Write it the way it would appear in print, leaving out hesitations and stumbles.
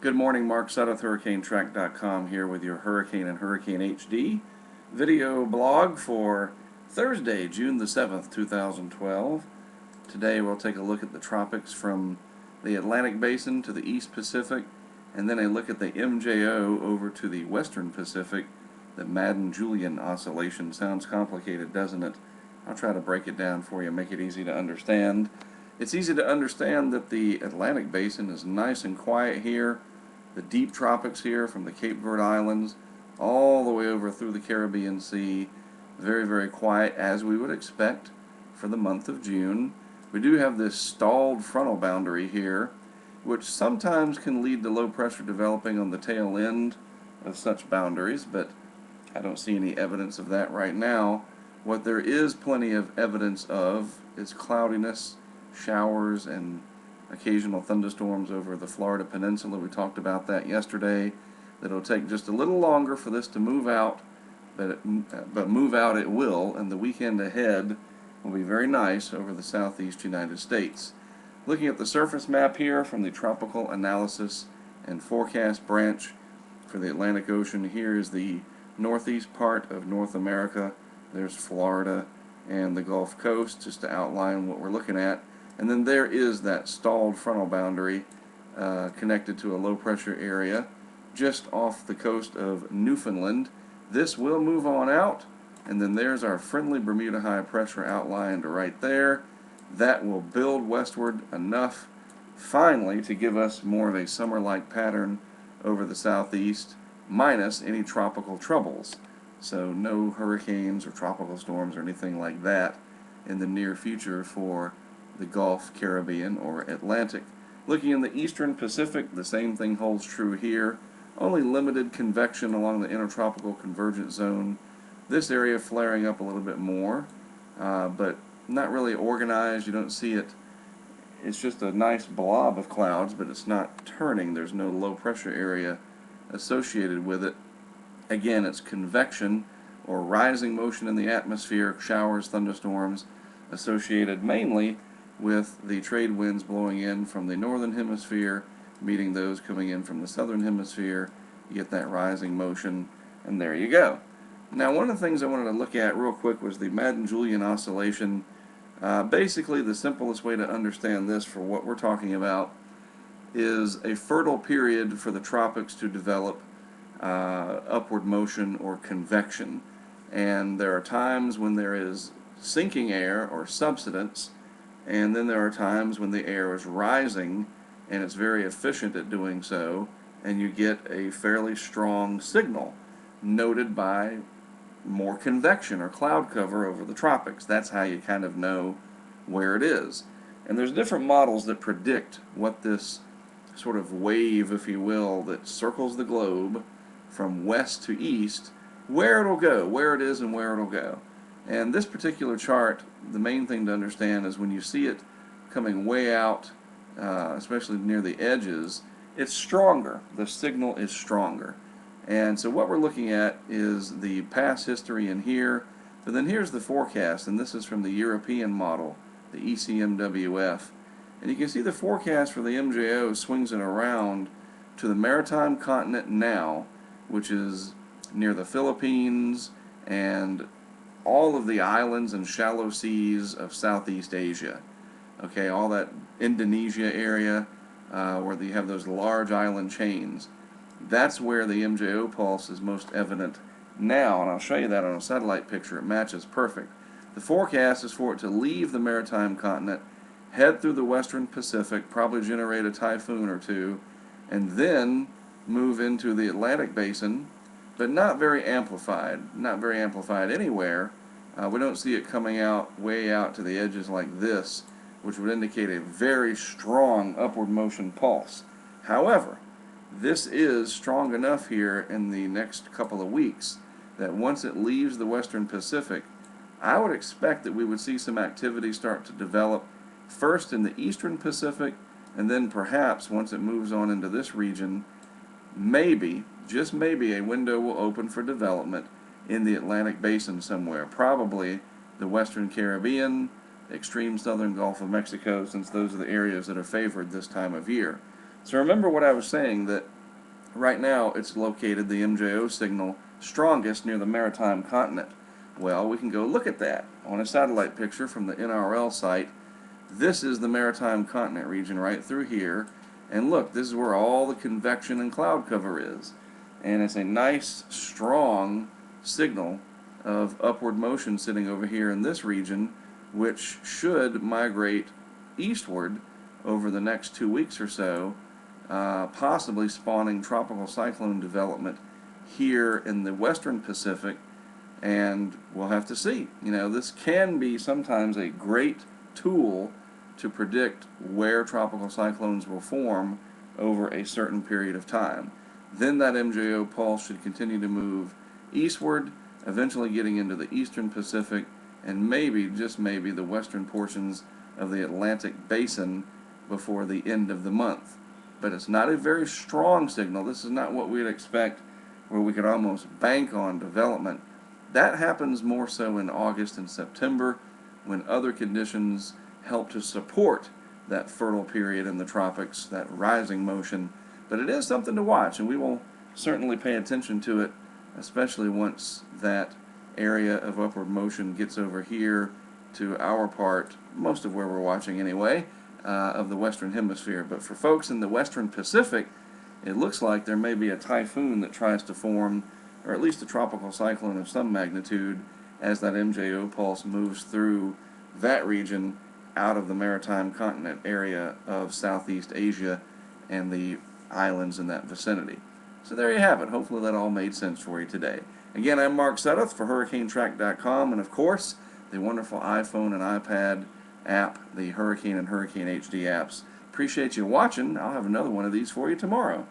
Good morning, Mark Sudduth, HurricaneTrack.com here with your Hurricane and Hurricane HD video blog for Thursday, June the 7th, 2012. Today we'll take a look at the tropics from the Atlantic Basin to the East Pacific, and then a look at the MJO over to the Western Pacific. The Madden-Julian Oscillation sounds complicated, doesn't it? I'll try to break it down for you, make it easy to understand. It's easy to understand that the Atlantic Basin is nice and quiet here. The deep tropics here from the Cape Verde Islands all the way over through the Caribbean Sea. Very, very quiet as we would expect for the month of June. We do have this stalled frontal boundary here, which sometimes can lead to low pressure developing on the tail end of such boundaries, but I don't see any evidence of that right now. What there is plenty of evidence of is cloudiness, showers, and occasional thunderstorms over the Florida Peninsula. We talked about that yesterday. That it'll take just a little longer for this to move out, but move out it will, and the weekend ahead will be very nice over the southeast United States. Looking at the surface map here from the Tropical Analysis and Forecast branch for the Atlantic Ocean, here is the northeast part of North America. There's Florida and the Gulf Coast, just to outline what we're looking at. And then there is that stalled frontal boundary connected to a low pressure area just off the coast of Newfoundland. This will move on out, and then there's our friendly Bermuda high pressure outlined right there. That will build westward enough finally to give us more of a summer-like pattern over the southeast, minus any tropical troubles. So no hurricanes or tropical storms or anything like that in the near future for the Gulf, Caribbean, or Atlantic. Looking in the Eastern Pacific, the same thing holds true here. Only limited convection along the intertropical convergence zone. This area flaring up a little bit more, but not really organized. You don't see it. It's just a nice blob of clouds, but it's not turning. There's no low pressure area associated with it. Again, it's convection or rising motion in the atmosphere, showers, thunderstorms, associated mainly with the trade winds blowing in from the northern hemisphere, meeting those coming in from the southern hemisphere. You get that rising motion, and there you go. Now, one of the things I wanted to look at real quick was the Madden-Julian Oscillation. Basically, the simplest way to understand this for what we're talking about is a fertile period for the tropics to develop upward motion or convection. And there are times when there is sinking air or subsidence, and then there are times when the air is rising and it's very efficient at doing so, and you get a fairly strong signal noted by more convection or cloud cover over the tropics. That's how you kind of know where it is. And there's different models that predict what this sort of wave, if you will, that circles the globe from west to east, where it'll go, where it is and where it'll go. And this particular chart, the main thing to understand is when you see it coming way out, especially near the edges, it's stronger. The signal is stronger. And so what we're looking at is the past history in here, but then here's the forecast, and this is from the European model, the ECMWF. And you can see the forecast for the MJO swings it around to the maritime continent now, which is near the Philippines and all of the islands and shallow seas of Southeast Asia. Okay, all that Indonesia area where you have those large island chains. That's where the MJO pulse is most evident now, and I'll show you that on a satellite picture. It matches perfect. The forecast is for it to leave the maritime continent, head through the western Pacific, probably generate a typhoon or two, and then move into the Atlantic Basin, but not very amplified anywhere. We don't see it coming out way out to the edges like this, which would indicate a very strong upward motion pulse. However, this is strong enough here in the next couple of weeks that once it leaves the western Pacific, I would expect that we would see some activity start to develop first in the eastern Pacific, and then perhaps once it moves on into this region, maybe, just maybe, a window will open for development in the Atlantic Basin somewhere, probably the Western Caribbean, the extreme southern Gulf of Mexico, since those are the areas that are favored this time of year. So remember what I was saying, that right now it's located, the MJO signal, strongest near the maritime continent. Well, we can go look at that on a satellite picture from the NRL site. This is the maritime continent region right through here. And look, this is where all the convection and cloud cover is. And it's a nice, strong signal of upward motion sitting over here in this region, which should migrate eastward over the next 2 weeks or so, possibly spawning tropical cyclone development here in the western Pacific. And we'll have to see. You know, this can be sometimes a great tool to predict where tropical cyclones will form over a certain period of time. Then that MJO pulse should continue to move eastward, eventually getting into the eastern Pacific and maybe, just maybe, the western portions of the Atlantic Basin before the end of the month. But it's not a very strong signal. This is not what we'd expect, where we could almost bank on development. That happens more so in August and September, when other conditions help to support that fertile period in the tropics, that rising motion. But it is something to watch, and we will certainly pay attention to it, especially once that area of upward motion gets over here to our part, most of where we're watching anyway, of the western hemisphere. But for folks in the western Pacific, it looks like there may be a typhoon that tries to form, or at least a tropical cyclone of some magnitude, as that MJO pulse moves through that region out of the maritime continent area of Southeast Asia and the islands in that vicinity. So there you have it. Hopefully that all made sense for you today. Again, I'm Mark Sudduth for HurricaneTrack.com, and of course, the wonderful iPhone and iPad app, the Hurricane and Hurricane HD apps. Appreciate you watching. I'll have another one of these for you tomorrow.